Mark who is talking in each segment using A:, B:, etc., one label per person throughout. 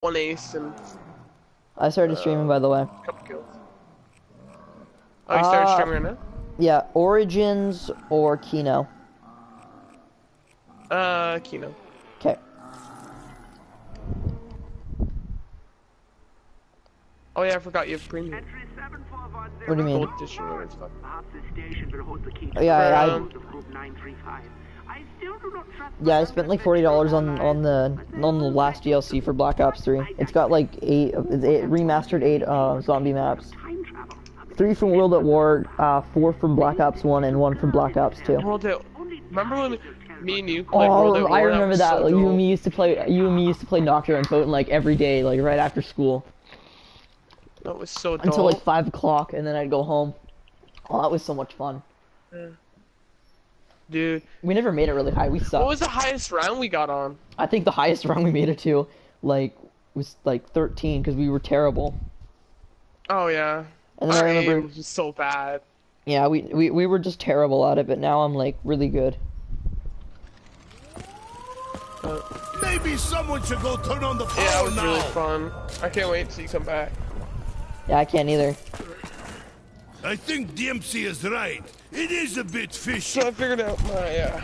A: one ace and
B: I started streaming, by the way.
A: a couple kills. Oh, you started streaming right now?
B: Yeah, Origins or Kino.
A: Kino.
B: Okay.
A: Oh yeah, I forgot you have premium.
B: What do you mean?
A: Gold edition, whatever it's fucking.
B: Oh, yeah, I spent like $40 on the last DLC for Black Ops 3. It's got like eight remastered 8 zombie maps. 3 from World at War, 4 from Black Ops 1, and 1 from Black Ops 2.
A: Remember when me and you played World at War?
B: I remember that.
A: So
B: like,
A: cool.
B: you and me used to play Nocturne and Photon like every day, like right after school.
A: That was so dull.
B: Until like 5 o'clock, and then I'd go home. Oh, that was so much fun.
A: Yeah. Dude.
B: We never made it really high. We sucked.
A: What was the highest round we got on?
B: I think the highest round we made it to, like, was like 13 because we were terrible.
A: Oh yeah.
B: And then I remember
A: it was just so bad.
B: Yeah, we were just terrible at it, but now I'm like really good.
C: Maybe someone should go turn on the power
A: Yeah, it was
C: now.
A: really fun. I can't wait till you come back.
B: Yeah, I can't either.
C: I think DMC is right. It is a bit fishy.
A: So I figured out my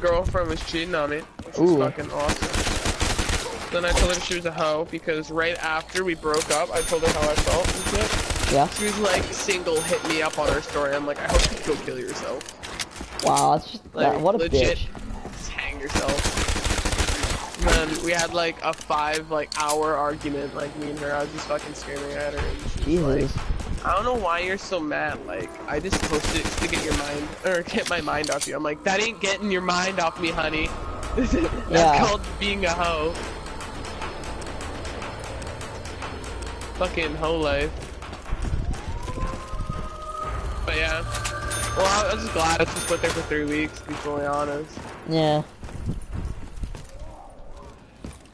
A: girlfriend was cheating on me, which was fucking awesome. Then I told her she was a hoe because right after we broke up, I told her how I felt and shit.
B: Yeah.
A: She was like, single hit me up on her story. I'm like, I hope you go kill yourself.
B: Wow, that's just
A: Like,
B: what a
A: legit,
B: bitch.
A: just hang yourself. And then we had like a 5-hour argument, like me and her. I was just fucking screaming at her. And she was
B: Jesus.
A: like, I don't know why you're so mad. Like, I just posted it to get your mind, or get my mind off you. I'm like, that ain't getting your mind off me, honey. That's called being a hoe. Fucking hoe life. But yeah. Well, I was just glad I just went there for 3 weeks, to be fully honest.
B: Yeah.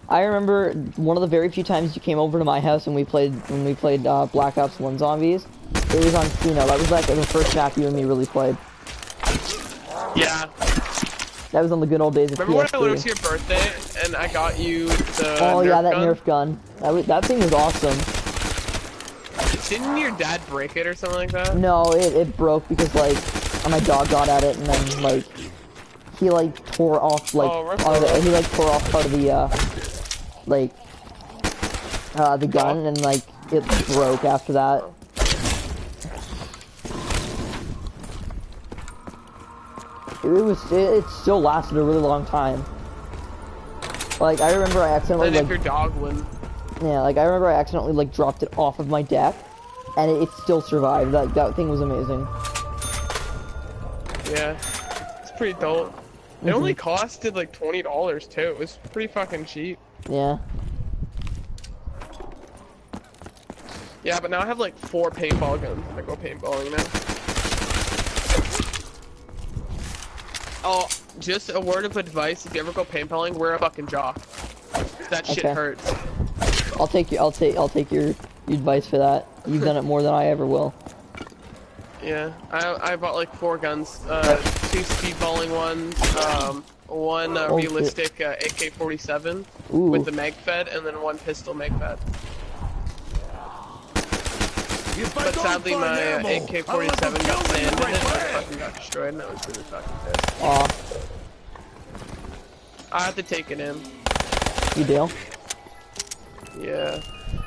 B: I remember one of the very few times you came over to my house and we played Black Ops 1 Zombies. It was on Kino. That was like the first map you and me really played.
A: Yeah.
B: That was on the good old days of
A: Remember
B: PS3.
A: when it was your birthday and I got you the
B: Oh
A: Nerf
B: yeah, that
A: gun?
B: Nerf gun. That thing was awesome.
A: Didn't your dad break it or something like that?
B: No, it broke because like my dog got at it and then like he like tore off like he like tore off part of the the gun and like it broke after that. It still lasted a really long time. Like I remember I accidentally
A: And if your dog wouldn't.
B: Yeah, like I remember I accidentally like dropped it off of my deck and it still survived. That thing was amazing.
A: Yeah. It's pretty dope. It only costed like $20 too. It was pretty fucking cheap.
B: Yeah.
A: Yeah, but now I have like 4 paintball guns. I go paintballing now. Oh, just a word of advice: if you ever go paintballing, wear a fucking jock. That shit hurts.
B: I'll take your advice for that. You've done it more than I ever will.
A: Yeah, I bought like 4 guns, 2 speedballing ones, one realistic AK-47 with the mag fed, and then 1 pistol mag fed. But sadly my AK-47 got sand in it and it fucking got destroyed and I was really fucking pissed.
B: Aw.
A: I had to take it in.
B: You do?
A: Yeah.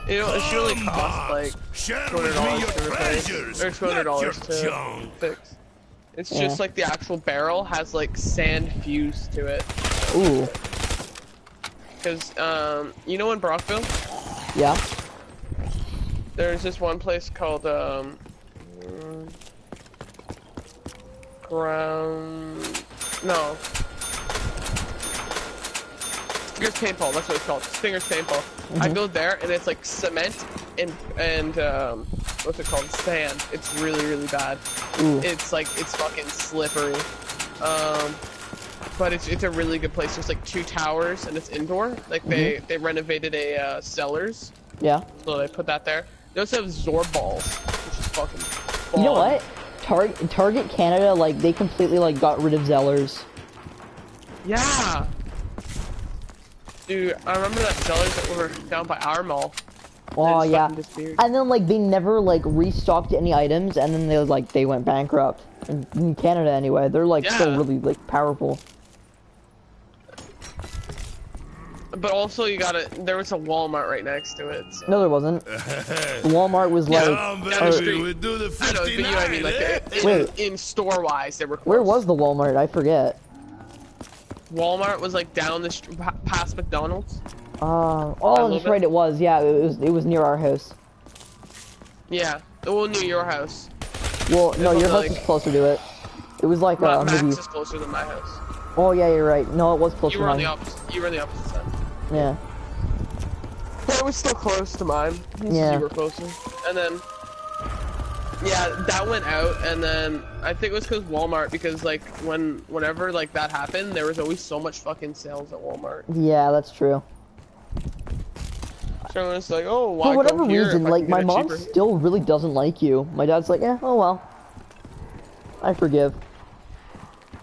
A: You know, it should only cost like $200 to replace, or $200 to fix. It's just like the actual barrel has like sand fused to it.
B: Ooh.
A: Cause, you know in Brockville?
B: Yeah.
A: There's this one place called, Stinger's Paintball, that's what it's called. Stinger's Paintball. I go there and it's like cement and what's it called? Sand. It's really, really bad.
B: Ooh.
A: It's like, it's fucking slippery. But it's a really good place. There's like 2 towers and it's indoor. Like they renovated a cellars.
B: Yeah.
A: So they put that there. They also have Zorb balls, which is fucking fun.
B: You know what? Target Canada, like, they completely, like, got rid of Zellers.
A: Yeah! Dude, I remember that sellers that were down by our mall.
B: Oh
A: just
B: yeah.
A: fucking disappeared.
B: And then like they never like restocked any items, and then they went bankrupt. In Canada anyway, they're like still
A: Yeah.
B: really like powerful.
A: But also, there was a Walmart right next to it. So.
B: No, there wasn't. The Walmart was like.
C: Come,
A: down the street.
C: we do the
A: I know, but you know what I mean,
C: 59, eh?
A: like,
B: Wait.
A: in store-wise, they were close.
B: Where was the Walmart? I forget.
A: Walmart was like down the past McDonald's.
B: Oh,
A: little
B: that's
A: bit.
B: right. It was. Yeah, it was near our house.
A: Yeah, well, near your house.
B: Well, no,
A: was
B: your house
A: like-
B: was closer to it. It was like
A: Max
B: maybe.
A: is closer than my house.
B: Oh yeah, you're right. No, it was closer
A: You
B: to
A: were on
B: mine.
A: the opposite. You were on the opposite side.
B: Yeah.
A: But it was still close to mine.
B: Yeah.
A: You were closer. And then, yeah, that went out, and then I think it was because Walmart, because like whenever like that happened, there was always so much fucking sales at Walmart.
B: Yeah, that's true.
A: So it's like, oh, why
B: For whatever
A: go here
B: reason,
A: if I
B: like
A: can
B: my
A: get it
B: mom
A: cheaper?
B: still really doesn't like you. My dad's like, oh well. I forgive.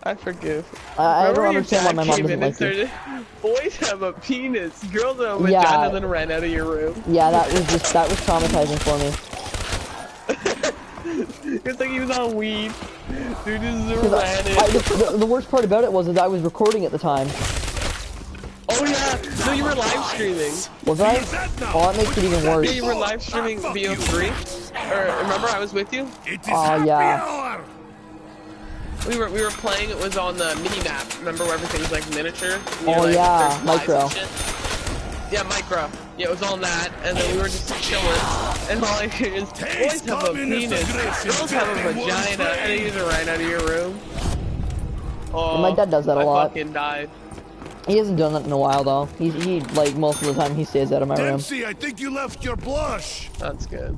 A: I forgive.
B: I
A: Remember
B: don't
A: when your
B: understand why
A: dad
B: my mom
A: came
B: doesn't
A: in and
B: like you.
A: started, boys have a penis, girls have a
B: Yeah.
A: vagina, and then ran out of your room.
B: Yeah, that was traumatizing for me.
A: It's like he was on weed. Dude just
B: 'Cause
A: ran in.
B: the worst part about it was that I was recording at the time.
A: Oh yeah, no, you were live streaming.
B: Was I? Oh, that makes it even
A: Yeah,
B: worse.
A: you were live streaming BO3. Or remember I was with you?
C: It is
B: Oh,
C: happy
B: yeah.
C: hour.
A: We were playing. It was on the mini map. Remember where everything's like miniature? And
B: Oh,
A: like,
B: yeah,
A: there's flies
B: micro.
A: and shit? Yeah, micro. Yeah, it was on that, and then we were just chilling, and all I hear is boys have a penis, girls have a vagina, and then you just ran out of your room. Oh,
B: My dad does that a
A: I
B: lot.
A: fucking died.
B: He hasn't done that in a while though. He like most of the time he stays out of my room.
C: Dempsey, I think you left your blush.
A: That's good.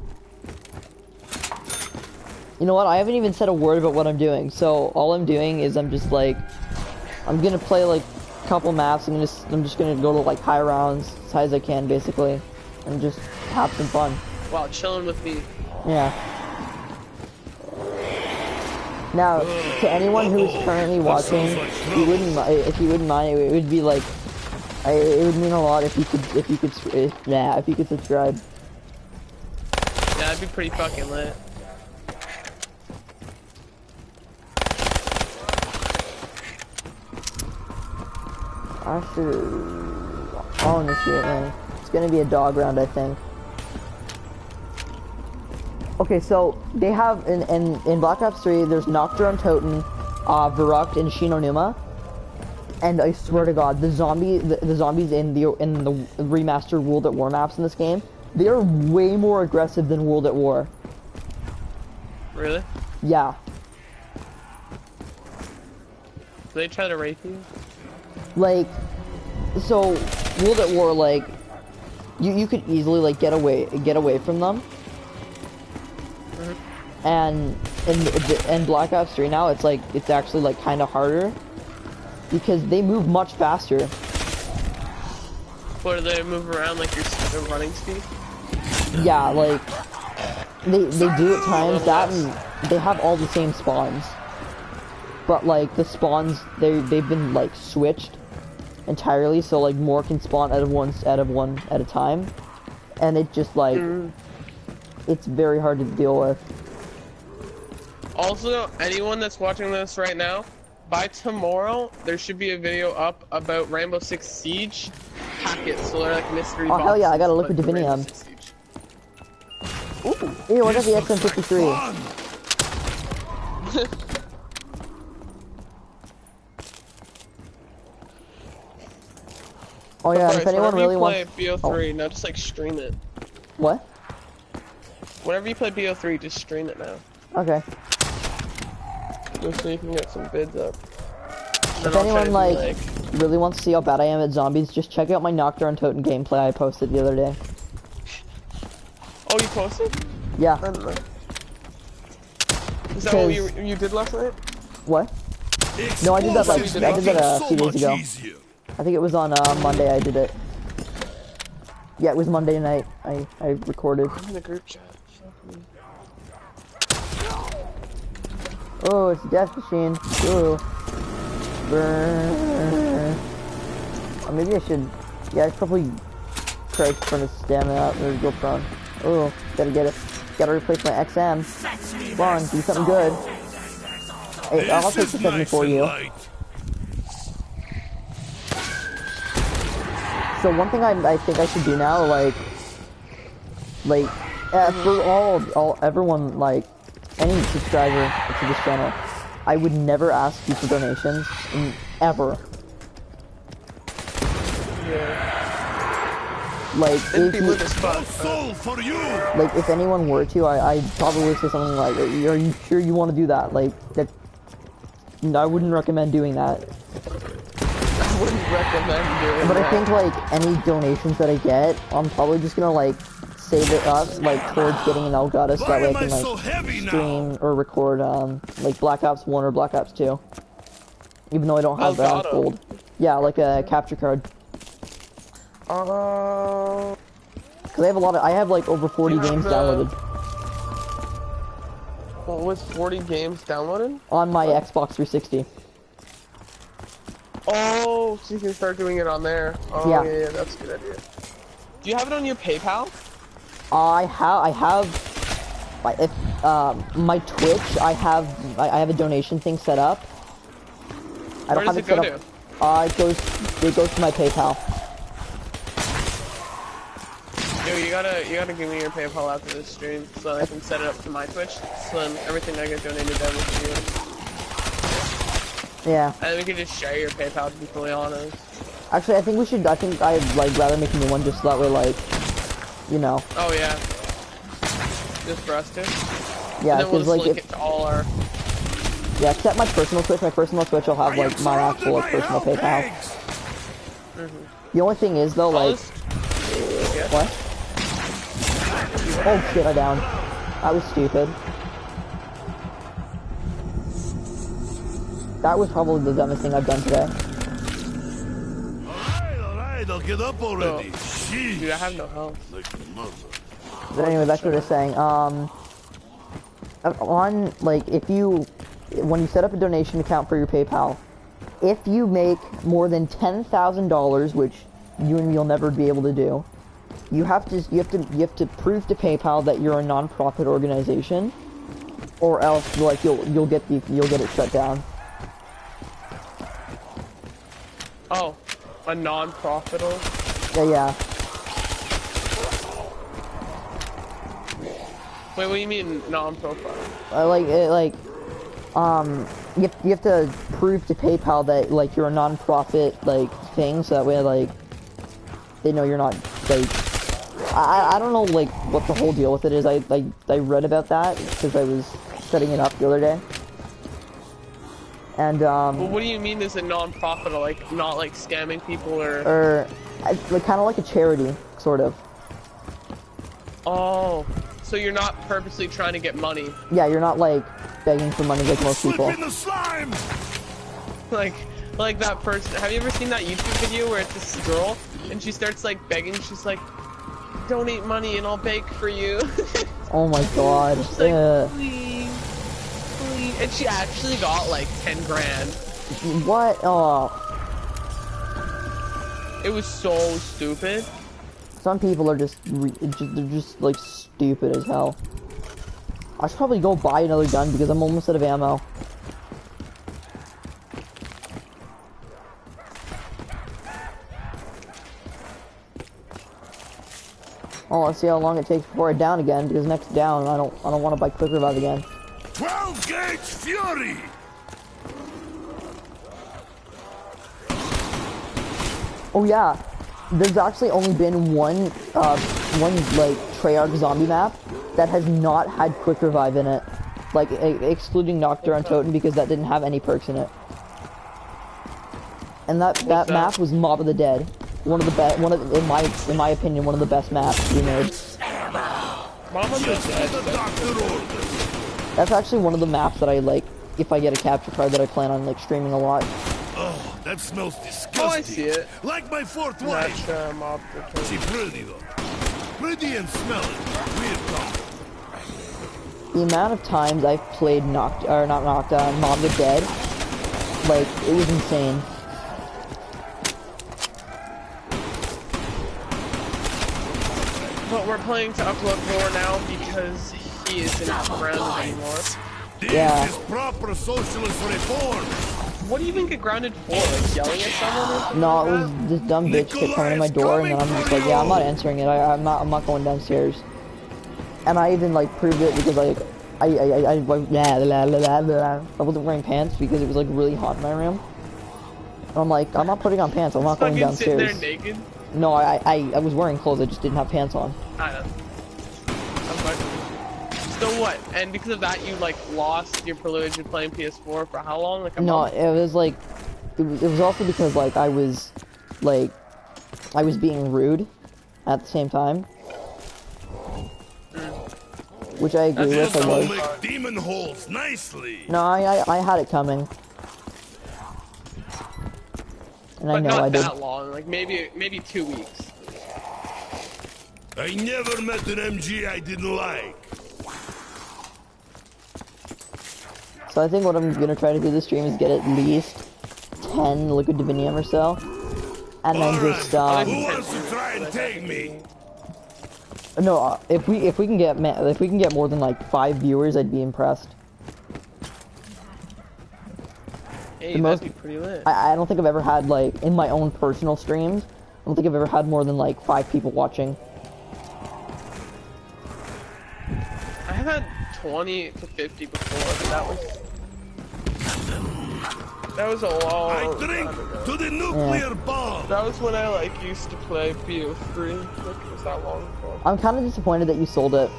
B: You know what? I haven't even said a word about what I'm doing. So all I'm doing is I'm just like, I'm gonna play like a couple maps. I'm just gonna go to like high rounds as high as I can basically, and just have some fun.
A: Wow, chilling with me.
B: Yeah. Now, to anyone who is currently watching, if you wouldn't mind, it would be like, it would mean a lot if you could subscribe.
A: Yeah, that'd be pretty fucking lit.
B: I should. I'll initiate man. It's gonna be a dog round, I think. Okay, so they have in Black Ops 3. There's Nocturne, Toten, Verrückt, and Shinonuma. And I swear to God, the zombies in the remastered World at War maps in this game, they are way more aggressive than World at War.
A: Really?
B: Yeah.
A: Do they try to rape you?
B: Like, so World at War, like, you could easily like get away from them. And in Black Ops 3 now, it's actually like kind of harder because they move much faster.
A: What, do they move around like your running speed?
B: Yeah, like they do at times that, and they have all the same spawns, but like the spawns they've been like switched entirely, so like more can spawn out of one at a time, and it just like it's very hard to deal with.
A: Also, anyone that's watching this right now, by tomorrow, there should be a video up about Rainbow Six Siege packets, so they're like mystery
B: Oh,
A: boxes.
B: hell yeah, I gotta look
A: but
B: at
A: for Rainbow
B: Divinium.
A: Six Siege.
B: Here, what is the
C: This looks like
B: XM53?
C: fun.
B: Oh yeah, and if
A: Bryce,
B: anyone
A: whenever
B: really
A: you
B: wants,
A: play BO3, now just like stream it.
B: what?
A: Whenever you play BO3, just stream it now.
B: Okay.
A: Just so you can get some bids up.
B: If anyone like really wants to see how bad I am at zombies, just check out my Nocturne Toten gameplay I posted the other day.
A: Oh, you posted?
B: Yeah.
A: I don't know. Is that what you did last night?
B: What? No, I did that, like,
C: Explosives
B: I did that a
C: make
B: few
C: things
B: days
C: so
B: ago.
C: much easier.
B: I think it was on Monday I did it. Yeah, it was Monday night. I recorded.
A: I'm in the group chat.
B: Oh, it's a death machine. Ooh. Brrr. Or maybe I should Yeah, I probably try for the stamina or go prone. Oh, gotta get it. Gotta replace my XM. Come on, do something good. Hey, I'll take the 70 for you. So one thing I think I should do now, for everyone, like, any subscriber to this channel, I would never ask you for donations, ever.
A: Yeah.
B: Like, if you,
C: for you.
B: like, if anyone were to, I'd probably say something like, are you sure you want to do that? Like, that, I wouldn't recommend doing that.
A: I wouldn't recommend doing
B: But
A: that.
B: I think, like, any donations that I get, I'm probably just gonna, like, save it up, like, towards getting an Elgato, so that way I can, like, stream or record, like, Black Ops 1 or Black Ops 2. Even though I don't have that gold. Yeah, like a capture card. Cause I have I have like over 40 games downloaded.
A: What was 40 games downloaded?
B: On my Xbox 360.
A: Oh, so you can start doing it on there. Oh, yeah, that's a good idea. Do you have it on your PayPal?
B: I have, my Twitch, I have a donation thing set up. I don't have it set up. It goes to my PayPal.
A: Yo, you gotta give me your PayPal after this stream so I can set it up to my Twitch. So then everything I get donated there with you.
B: Yeah.
A: And we can just share your PayPal, to be fully honest.
B: Actually, I think I'd like rather make a new one just so that way, like, you know.
A: Oh yeah. Just for us to.
B: Yeah,
A: and then we'll just
B: like
A: link it to all our.
B: Yeah, except my personal Twitch. My personal Twitch will have like my actual personal PayPal. The only thing is though, like, what? Oh shit, I downed. That was stupid. That was probably the dumbest thing I've done today.
C: Alright, I'll get up already.
A: Dude, I have no health.
B: But anyway, back to what I was saying. On, like, when you set up a donation account for your PayPal, if you make more than $10,000, which you and me'll never be able to do, you have to prove to PayPal that you're a non-profit organization, or else like you'll get it shut down.
A: Oh, a non-profit?
B: Yeah.
A: Wait, what do you mean non-profit?
B: You have to prove to PayPal that like you're a non-profit like thing, so that way like they know you're not like. I don't know like what the whole deal with it is. I read about that because I was setting it up the other day. And
A: Well, what do you mean is a non-profit? Like not like scamming people
B: or like kind of like a charity sort of.
A: Oh, so you're not purposely trying to get money?
B: Yeah, you're not like begging for money like most people.
C: In the slime.
A: Like that person. Have you ever seen that YouTube video where it's this girl and she starts like begging? She's like, donate money and I'll beg for you.
B: Oh my god.
A: She's like, please, please. And she actually got like 10 grand.
B: What? Oh.
A: It was so stupid.
B: Some people are they're just like stupid as hell. I should probably go buy another gun because I'm almost out of ammo. Oh, let's see how long it takes before I down again, because next down I don't want to buy quick revive again.
C: 12 gauge fury.
B: Oh yeah, there's actually only been one like Treyarch zombie map that has not had quick revive in it, like excluding Nocturne and Totem because that didn't have any perks in it. And that map was Mob of the Dead. One of the best, in my opinion, one of the best maps to be made. That's actually one of the maps that I like. If I get a capture card, that I plan on like streaming a lot.
C: Oh, that smells disgusting.
A: Oh, I see it.
C: Like my fourth wife. She's pretty though. Pretty and smelling. Weird combo.
B: The amount of times I've played Mob of the Dead, like it was insane.
A: But we're planning to upload more now because he isn't grounded anymore.
B: Yeah.
C: This is proper socialist reform.
A: What do you even get grounded for? Like yelling at someone or something?
B: No, it
A: like
B: was this dumb bitch kept coming to my door, and then I'm just like, yeah, I'm not answering it. I'm not going downstairs. And I even like proved it because like I wasn't wearing pants because it was like really hot in my room. And I'm like, I'm not putting on pants. I'm not going downstairs.
A: Sitting there naked?
B: No, I was wearing clothes. I just didn't have pants on.
A: I know. So what? And because of that, you like lost your privilege of playing PS4 for how long? Like a month?
B: It was like, it was also because like I was being rude at the same time. Which I agree with. I was.
C: Demon holes nicely.
B: No, I had it coming. And I
A: but
B: know
A: not
B: I did.
A: that long. Like maybe 2 weeks.
C: I never met an MG I didn't like.
B: So I think what I'm gonna try to do this stream is get at least 10 liquid divinium or so, and then just
C: Who wants to try and take me?
B: No, if we can get more than like 5 viewers, I'd be impressed.
A: Hey, that'd be pretty lit.
B: I don't think I've ever had like in my own personal streams. I don't think I've ever had more than like 5 people watching.
A: I have had 20 to 50 before, but that was a long
C: I drink to the nuclear bomb.
A: That was when I like used to play BO3. Like it was that long ago.
B: I'm kind of disappointed that you sold it.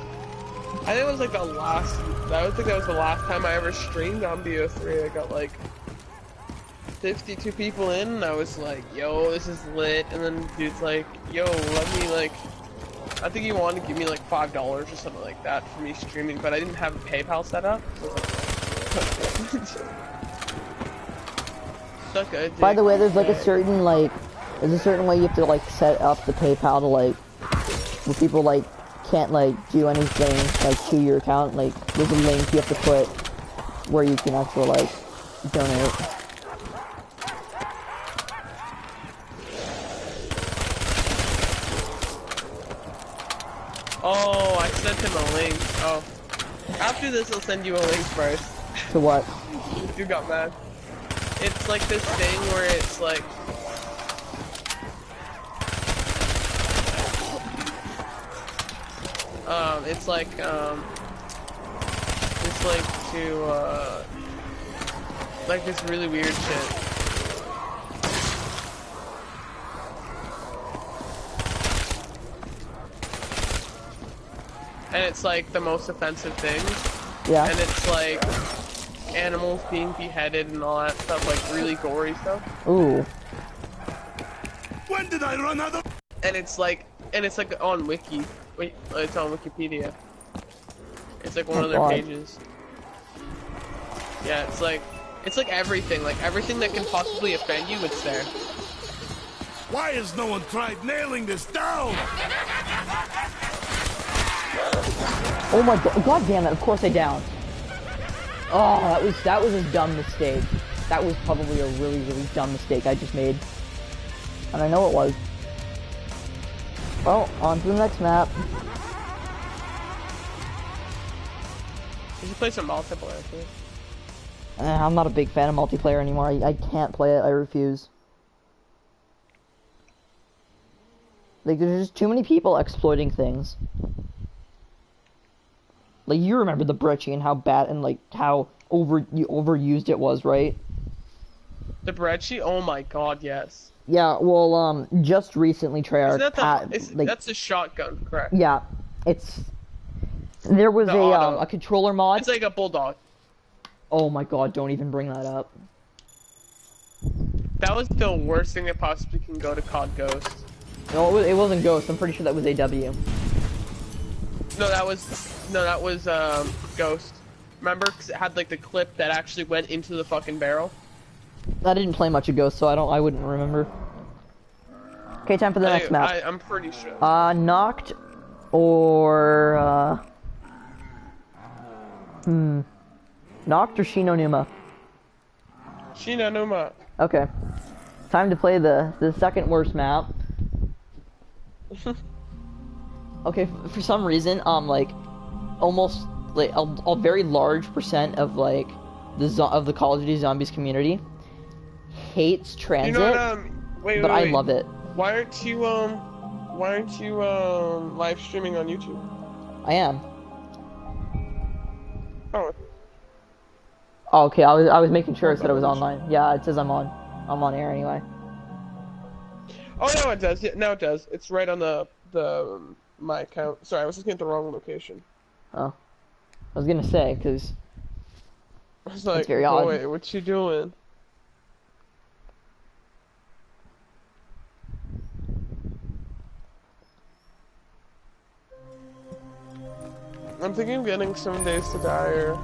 A: I think it was like the last. I think that was the last time I ever streamed on BO3. I got like 52 people in, and I was like, "Yo, this is lit." And then dude's like, "Yo, let me like." I think he wanted to give me like $5 or something like that for me streaming, but I didn't have PayPal set up. So I was like,
B: by the way, there's like a certain way you have to like set up the PayPal to like where people like can't like do anything like to your account. Like there's a link you have to put where you can actually like donate.
A: Oh, I sent him a link. Oh. After this, I'll send you a link first.
B: To what?
A: You got mad. It's like this thing where it's like... it's like to, like this really weird shit. And it's like the most offensive things.
B: Yeah.
A: And it's like animals being beheaded and all that stuff, like really gory stuff.
B: Ooh.
C: When did I run out of?
A: And it's like on Wiki. Wait, it's on Wikipedia. It's like one of their pages. Yeah, it's like everything, that can possibly offend you, it's there.
C: Why has no one tried nailing this down?
B: Oh my god damn it, of course I downed. Oh, that was a dumb mistake. That was probably a really, really dumb mistake I just made. And I know it was. Well, on to the next map.
A: You should play some multiplayer too.
B: I'm not a big fan of multiplayer anymore. I can't play it, I refuse. Like, there's just too many people exploiting things. Like, you remember the Brecci and how bad and, like, how overused it was, right?
A: The Brecci? Oh my god, yes.
B: Yeah, well, just recently, Treyarch...
A: That's a shotgun, correct?
B: Yeah, there was a controller mod.
A: It's like a bulldog.
B: Oh my god, don't even bring that up.
A: That was the worst thing that possibly can go to COD Ghost.
B: No, it wasn't Ghost. I'm pretty sure that was AW.
A: No, that was Ghost. Remember? Because it had like the clip that actually went into the fucking barrel.
B: I didn't play much of Ghost, so I wouldn't remember. Okay, time for the next map.
A: I'm pretty sure.
B: Noct or Noct or Shinonuma?
A: Shinonuma.
B: Okay. Time to play the second worst map. Okay, for some reason, like, almost like a very large percent of like the Call of Duty Zombies community hates transit,
A: You know what,
B: but I love it.
A: Why aren't you live streaming on YouTube?
B: I am.
A: Oh.
B: Oh, okay, I was making sure it said I was online. Yeah, it says I'm on air anyway.
A: Oh, no, it does. Yeah, now it does. It's right on my account. Sorry, I was looking at the wrong location.
B: Oh, I was gonna say because
A: I was like,
B: very odd.
A: boy, what you doing? I'm thinking of getting 7 Days to Die or...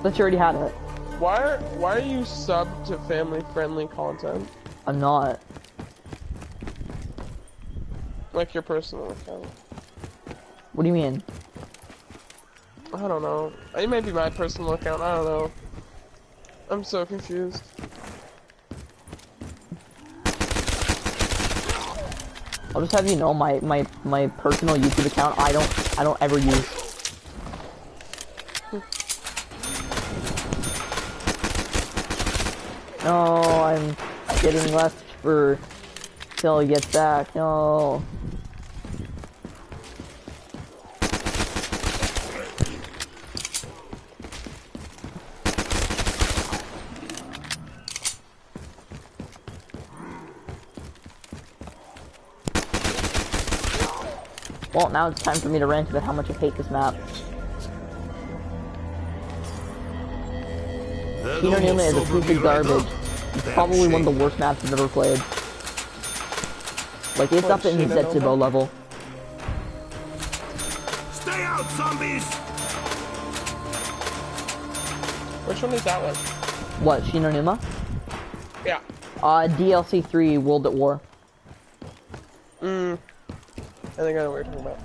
B: But you already had it.
A: Why are you subbed to family-friendly content?
B: I'm not.
A: Like your personal account.
B: What do you mean?
A: I don't know. It might be my personal account, I don't know. I'm so confused.
B: I'll just have you know my personal YouTube account I don't ever use. No, I'm getting left for till he gets back. No. Well, now it's time for me to rant about how much I hate this map. Kino Numa is a piece of garbage. It's probably one of the worst maps I've ever played. Like, it's up in Zetsubo level.
C: Stay out, zombies!
A: Which one is that one?
B: What, Shino Numa?
A: Yeah.
B: DLC 3 World at War.
A: I think I know what you're talking about.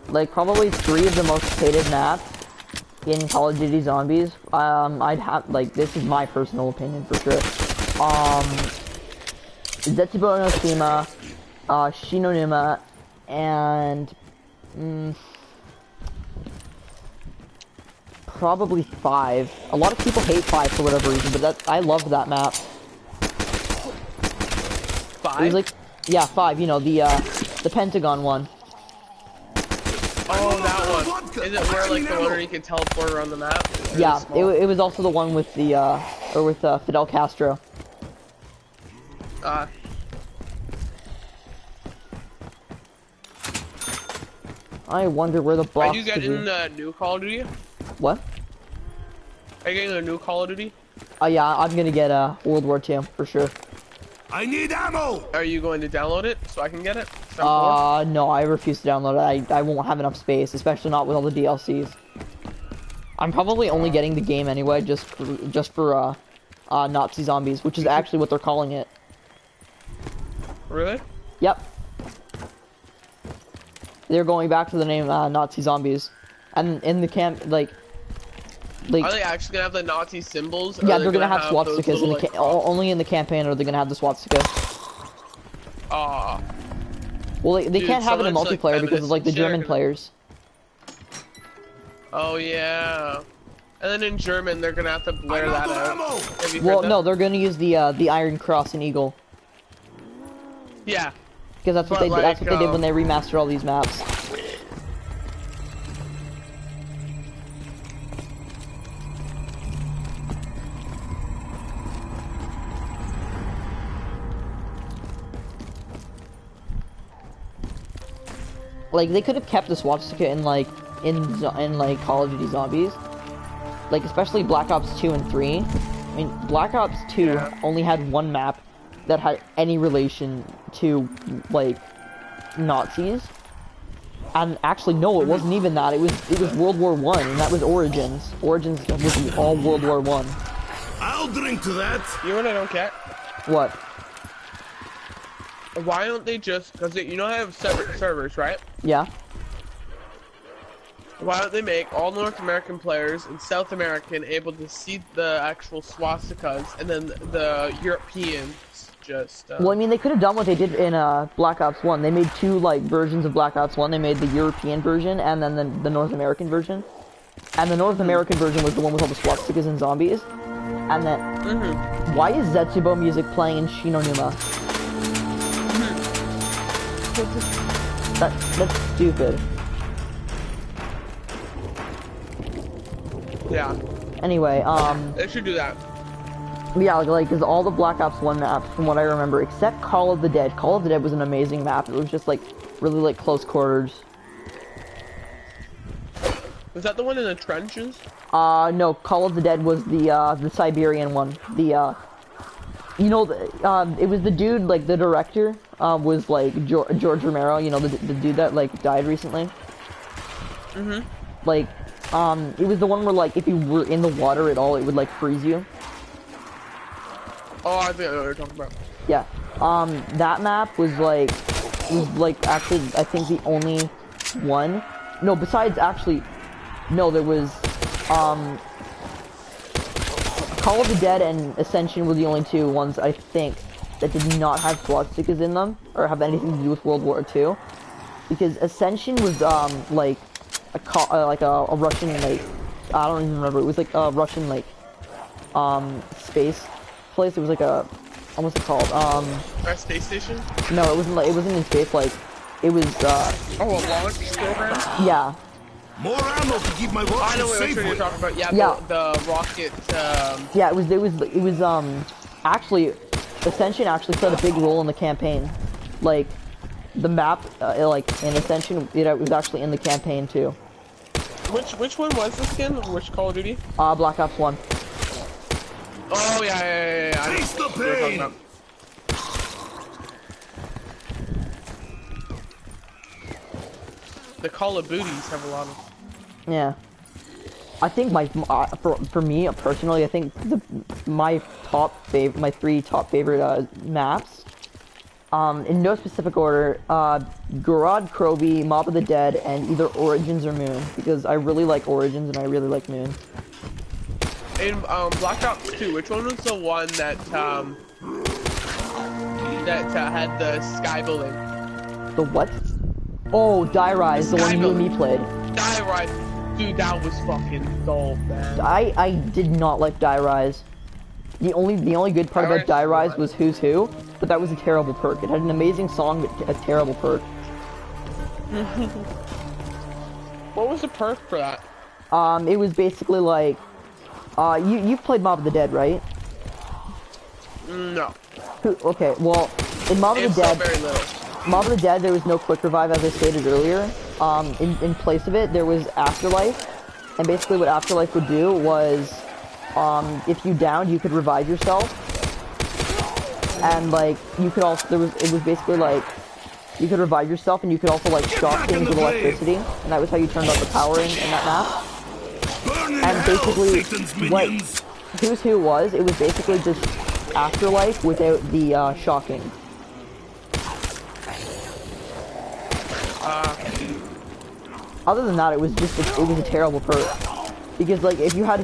B: Like, probably 3 of the most hated maps in Call of Duty Zombies. I'd have, like, this is my personal opinion for sure. Zetsubo no Shima, Shino Numa, and, probably 5. A lot of people hate 5 for whatever reason, but I love that map.
A: 5?
B: It was like, yeah, 5, you know, the Pentagon one.
A: Oh, that one. Is it where, like, the one where you can teleport around the map? Really
B: Yeah,
A: small?
B: it was also the one with the, with Fidel Castro. I wonder where the box
A: Are you getting the new Call of Duty?
B: What?
A: Are you getting a new Call of Duty?
B: Oh yeah, I'm gonna get World War II for sure.
C: I need ammo!
A: Are you going to download it so I can get it?
B: No, I refuse to download it. I won't have enough space, especially not with all the DLCs. I'm probably only getting the game anyway, just for Nazi Zombies, which is actually what they're calling it.
A: Really?
B: Yep. They're going back to the name Nazi Zombies, and in the camp, like.
A: Are they actually gonna have the Nazi symbols?
B: Yeah, they're gonna have swastikas in the only in the campaign are they gonna have the swastika. Well, they can't have it in multiplayer because of like the German players.
A: Oh yeah. And then in German they're gonna have to blare that out. Have you heard
B: Well,
A: that?
B: no, they're gonna use the Iron Cross and Eagle.
A: Yeah.
B: Because that's what they did when they remastered all these maps. Like, they could have kept the swastika in like Call of Duty Zombies, like especially Black Ops 2 and 3. I mean, Black Ops 2 only had one map that had any relation to like Nazis, and actually no, it wasn't even that. It was World War I, and that was Origins. Origins was all World War I.
C: I'll drink to that.
A: You know what I don't get?
B: What?
A: Why don't they just, because you know I have separate servers, right?
B: Yeah.
A: Why don't they make all North American players and South American able to see the actual swastikas, and then the Europeans just...
B: Well, I mean, they could have done what they did in Black Ops 1. They made two, like, versions of Black Ops 1. They made the European version and then the North American version. And the North American version was the one with all the swastikas and zombies. And then... Why is Zetsubo music playing in Shinonuma? That's stupid.
A: Yeah.
B: Anyway,
A: They should do that.
B: yeah, like, cause all the Black Ops 1 maps, from what I remember, except Call of the Dead. Call of the Dead was an amazing map. It was just, like, really, like, close quarters.
A: Was that the one in the trenches?
B: No, Call of the Dead was the Siberian one. The, you know, it was the dude, like, the director, was, like, George Romero, you know, the dude that, like, died recently. Like, it was the one where, like, if you were in the water at all, it would, like, freeze you.
A: Oh, I think I know what you're talking about.
B: Yeah. That map was, like, actually, I think the only one. No, besides, actually, no, there was, Call of the Dead and Ascension were the only two ones, I think, that did not have swastikas in them, or have anything to do with World War II. Because Ascension was, like a Russian, like, I don't even remember, it was like a Russian, like, space place. It was like a, what's it called,
A: Our space station?
B: no, it wasn't in space, like, it was,
A: Oh, a launch program?
B: yeah.
C: More ammo to keep my
A: I know
C: watches
A: what
C: safe
A: you're
C: with.
A: talking about. Yeah,
B: Yeah.
A: The rocket,
B: Yeah, it was, actually, Ascension actually played a big role in the campaign. Like, the map, like, in Ascension, it was actually in the campaign, too.
A: Which one was this again? Which Call of Duty?
B: Black Ops 1.
A: Oh, yeah. I know
C: Taste the
A: what you're talking
C: pain.
A: about. The Call of Booties have a lot of...
B: Yeah. I think for me personally, I think my three top favorite maps, in no specific order, Gorod, Krovi, Mob of the Dead, and either Origins or Moon, because I really like Origins and I really like Moon.
A: In Black Ops 2, which one was the one that had the sky building?
B: The what? Oh, Die Rise, the one you and me played.
A: Die Rise, dude, that was fucking dope, man.
B: I did not like Die Rise. The only good part about Die Rise was Who's Who, but that was a terrible perk. It had an amazing song, but a terrible perk.
A: What was the perk for that?
B: It was basically like, you've played Mob of the Dead, right?
A: No.
B: Okay, well, in Mob of the Dead,
A: very little.
B: Mob of the Dead, there was no quick revive, as I stated earlier. In place of it, there was Afterlife, and basically what Afterlife would do was, if you downed, you could revive yourself, and like you could also it was basically like you could revive yourself, and you could also like shock things with electricity, and that was how you turned on the power in that map. And basically, what Who's Who was, it was basically just Afterlife without the shocking. Other than that, it was just it was a terrible perk, because like if you had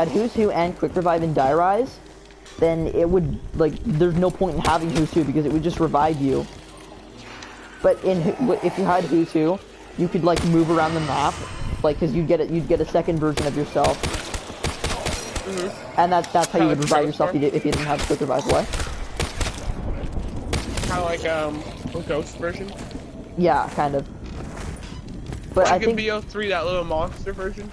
B: Who's Who and quick revive in Die Rise, then it would like there's no point in having Who's Who because it would just revive you. But if you had Who's Who, you could like move around the map, like because you'd get a second version of yourself, and that's how you would revive yourself if you didn't have quick revive. What?
A: Kind of like a ghost version.
B: Yeah, kind of. But
A: like
B: I think
A: in BO3, that little monster version.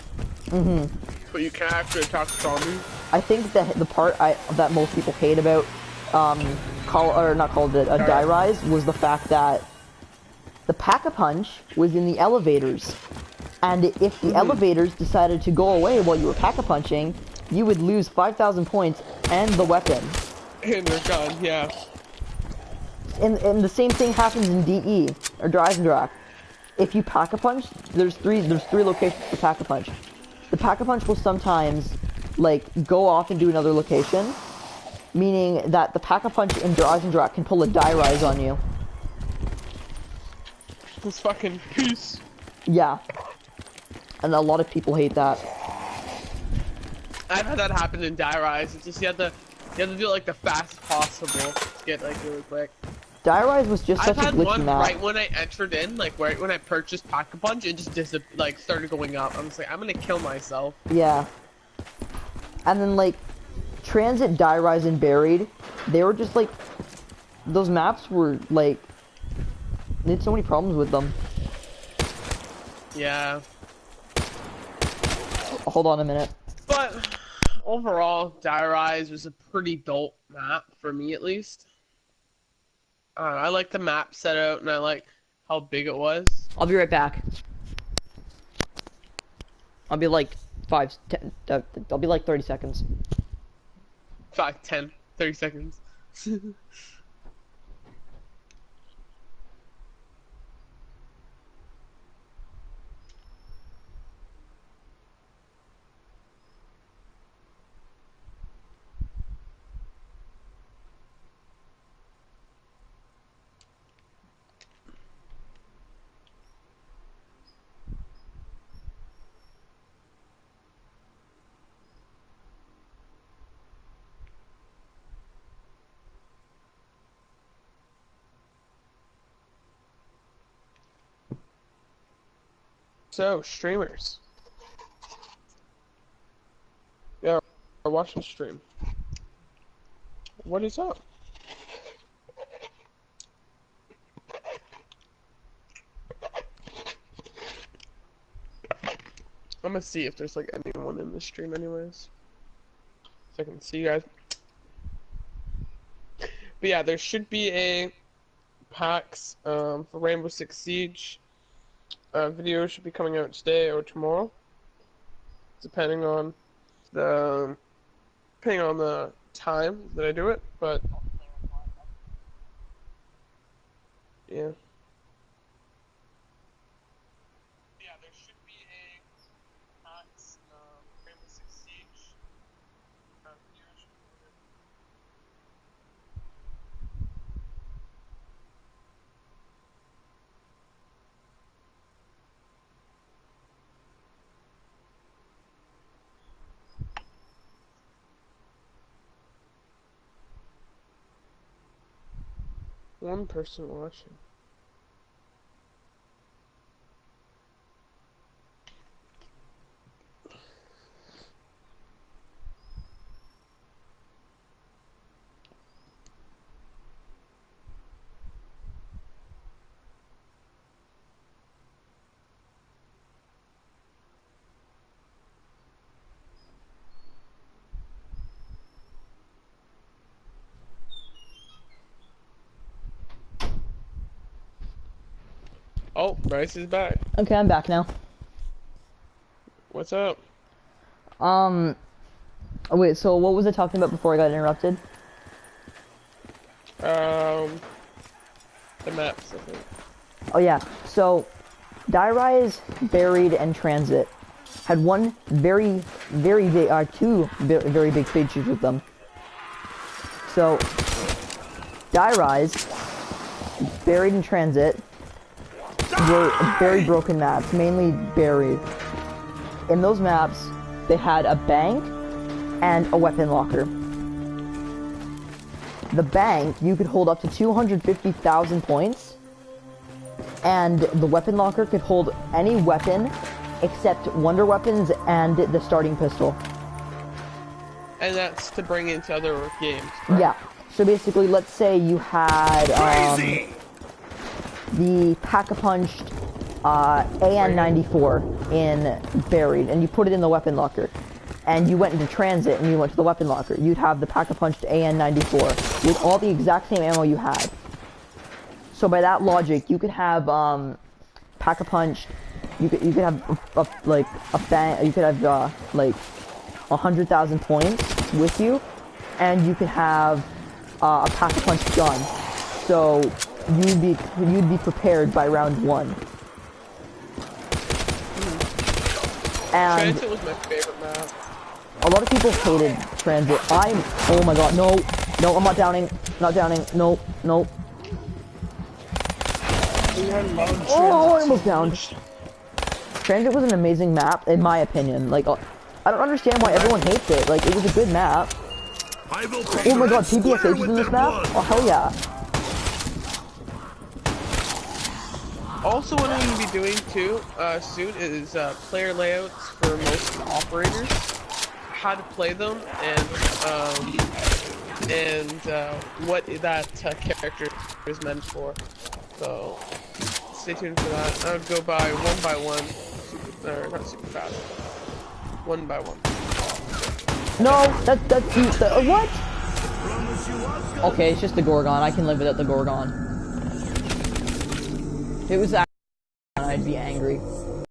A: But you can't actually attack zombies.
B: I think that the part that most people hate about Die Rise was the fact that the Pack-a-Punch was in the elevators, and if the elevators decided to go away while you were Pack-a-Punching, you would lose 5,000 points and the weapon.
A: And they're gone, yeah.
B: And the same thing happens in DE or Dreisendrach. If you Pack-a-Punch, there's three locations for Pack-a-Punch. The Pack-a-Punch will sometimes like go off and do another location, meaning that the Pack-a-Punch in Dreisendrach can pull a Die Rise on you.
A: This fucking peace.
B: Yeah. And a lot of people hate that.
A: I've had that happen in Die Rise. It's just you have to do it like the fastest possible to get like really quick.
B: Die Rise was just such a glitchy map.
A: I've had one right when I entered in, like right when I purchased Pack-a-Punch, it just like started going up. I'm just like, I'm gonna kill myself.
B: Yeah. And then like Transit, Die Rise, and Buried, they were just like, those maps were like, they had so many problems with them.
A: Yeah.
B: Hold on a minute.
A: But overall, Die Rise was a pretty dope map for me, at least. I like the map set out, and I like how big it was.
B: I'll be right back. I'll be like 5, 10, I'll be like 30 seconds.
A: 5, 10, 30 seconds. So, streamers. Yeah, we're watching stream. What is up? I'm gonna see if there's like anyone in the stream anyways. So I can see you guys. But yeah, there should be a PAX for Rainbow Six Siege. Video should be coming out today or tomorrow, depending on the time that I do it. But yeah. Yeah, there should be a PAX Rainbow Six Siege video should be coming out. One person watching. Oh, Bryce is back.
B: Okay, I'm back now.
A: What's up?
B: Oh, wait, so what was I talking about before I got interrupted?
A: The maps, I think.
B: Oh yeah, so Die Rise, Buried, and Transit had one very big, two very big features with them. So, Die Rise, Buried, and Transit were very broken maps, mainly Buried. In those maps, they had a bank and a weapon locker. The bank, you could hold up to 250,000 points, and the weapon locker could hold any weapon except wonder weapons and the starting pistol.
A: And that's to bring into other games, correct?
B: Yeah. So basically, let's say you had the Pack-a-Punched AN-94 in Buried, and you put it in the weapon locker. And you went into Transit and you went to the weapon locker. You'd have the Pack-a-Punched AN-94 with all the exact same ammo you had. So by that logic, you could have Pack-a-Punched. You could have like 100,000 points with you, and you could have a Pack-a-Punch gun. So you'd be prepared by round 1. And
A: Transit was my favorite map.
B: a lot of people hated Transit. Oh my god, no, I'm not downing, no. Oh, I almost downed. Transit was an amazing map, in my opinion. Like, I don't understand why everyone hates it. Like, it was a good map. Oh my god, PPSH is in this map? Oh, hell yeah.
A: Also, what I'm going to be doing too, soon, is player layouts for most operators, how to play them, and what that character is meant for. So, stay tuned for that. I would go by one, or not super fast, one by one.
B: No, that's what? Okay, it's just the Gorgon. I can live without the Gorgon. If it was that, I'd be angry.